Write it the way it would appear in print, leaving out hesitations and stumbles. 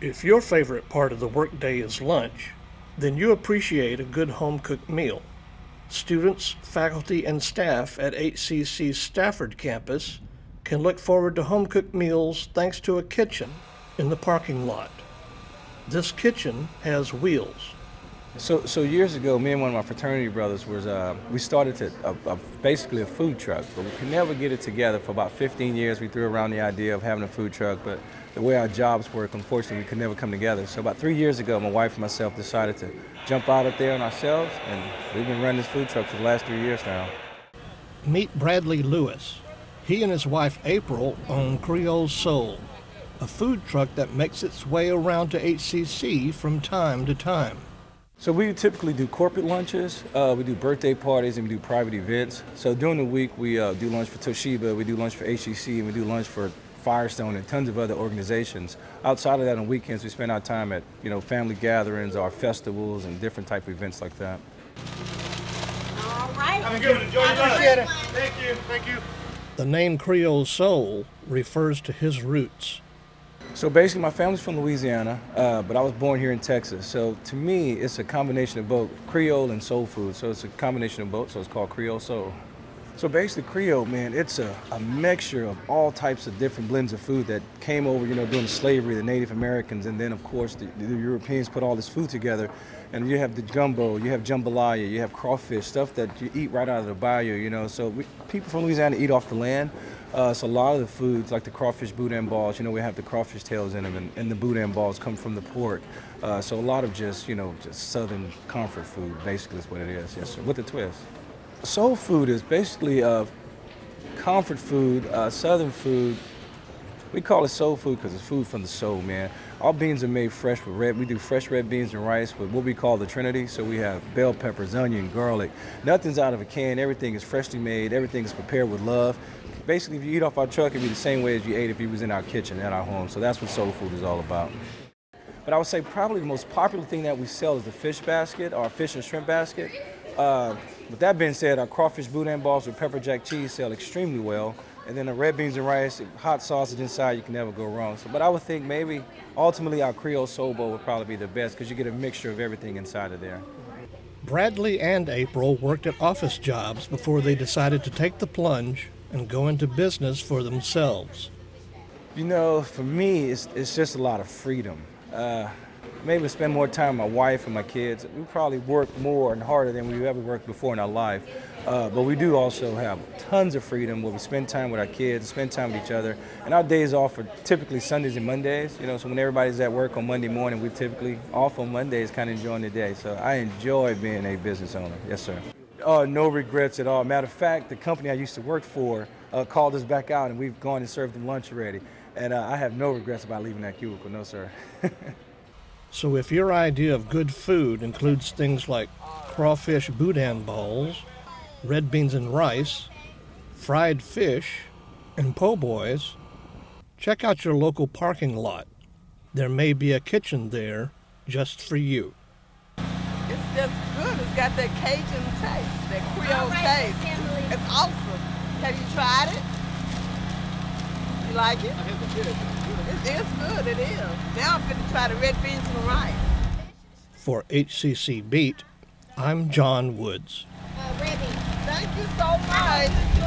If your favorite part of the workday is lunch, then you appreciate a good home-cooked meal. Students, faculty, and staff at HCC's Stafford campus can look forward to home-cooked meals thanks to a kitchen in the parking lot. This kitchen has wheels. So years ago, me and one of my fraternity brothers we started basically a food truck, but we could never get it together. For about 15 years, we threw around the idea of having a food truck, but the way our jobs work, unfortunately, we could never come together. So about 3 years ago, my wife and myself decided to jump out there on ourselves, and we've been running this food truck for the last 3 years now. Meet Bradley Lewis. He and his wife April own Creole Soul, a food truck that makes its way around to HCC from time to time. So we typically do corporate lunches, we do birthday parties, and we do private events. So during the week, we do lunch for Toshiba, we do lunch for HCC, and we do lunch for Firestone and tons of other organizations. Outside of that, on weekends, we spend our time at family gatherings or festivals and different type of events like that. All right. Have a good one. Enjoy your lunch. Thank you. Thank you. The name Creole Soul refers to his roots. So basically, my family's from Louisiana, but I was born here in Texas. So to me, it's a combination of both Creole and soul food. So it's a combination of both, so it's called Creole Soul. So basically, Creole, man, it's a mixture of all types of different blends of food that came over, during slavery, the Native Americans, and then, of course, the Europeans put all this food together. And you have the gumbo, you have jambalaya, you have crawfish, stuff that you eat right out of the bayou, So people from Louisiana eat off the land. So a lot of the foods, like the crawfish boudin balls, we have the crawfish tails in them, and the boudin balls come from the pork. So a lot of just southern comfort food, basically is what it is, yes, sir, with a twist. Soul food is basically comfort food, southern food. We call it soul food because it's food from the soul, man. All beans are made fresh with we do fresh red beans and rice with what we call the Trinity. So we have bell peppers, onion, garlic. Nothing's out of a can. Everything is freshly made. Everything is prepared with love. Basically, if you eat off our truck, it'd be the same way as you ate if you was in our kitchen at our home. So that's what soul food is all about. But I would say probably the most popular thing that we sell is the fish basket or fish and shrimp basket. With that being said, our crawfish boudin balls with pepper jack cheese sell extremely well. And then the red beans and rice, hot sausage inside, you can never go wrong. But I would think maybe ultimately our Creole Soul Bowl would probably be the best because you get a mixture of everything inside of there. Bradley and April worked at office jobs before they decided to take the plunge and go into business for themselves. For me, it's just a lot of freedom. Maybe spend more time with my wife and my kids. We probably work more and harder than we've ever worked before in our life. But we do also have tons of freedom where we spend time with our kids, spend time with each other. And our days off are typically Sundays and Mondays. So when everybody's at work on Monday morning, we're typically off on Mondays, kind of enjoying the day. So I enjoy being a business owner. Yes, sir. Oh, no regrets at all. Matter of fact, the company I used to work for called us back out, and we've gone and served them lunch already. And I have no regrets about leaving that cubicle. No, sir. So if your idea of good food includes things like crawfish boudin balls, red beans and rice, fried fish, and po' boys, check out your local parking lot. There may be a kitchen there just for you. It's just good. It's got that Cajun taste, that Creole taste. It's awesome. Have you tried it? You like it? It is good, it is. Now I'm going to try the red beans and rice. For HCC Beat, I'm John Woods. Red beans. Thank you so much.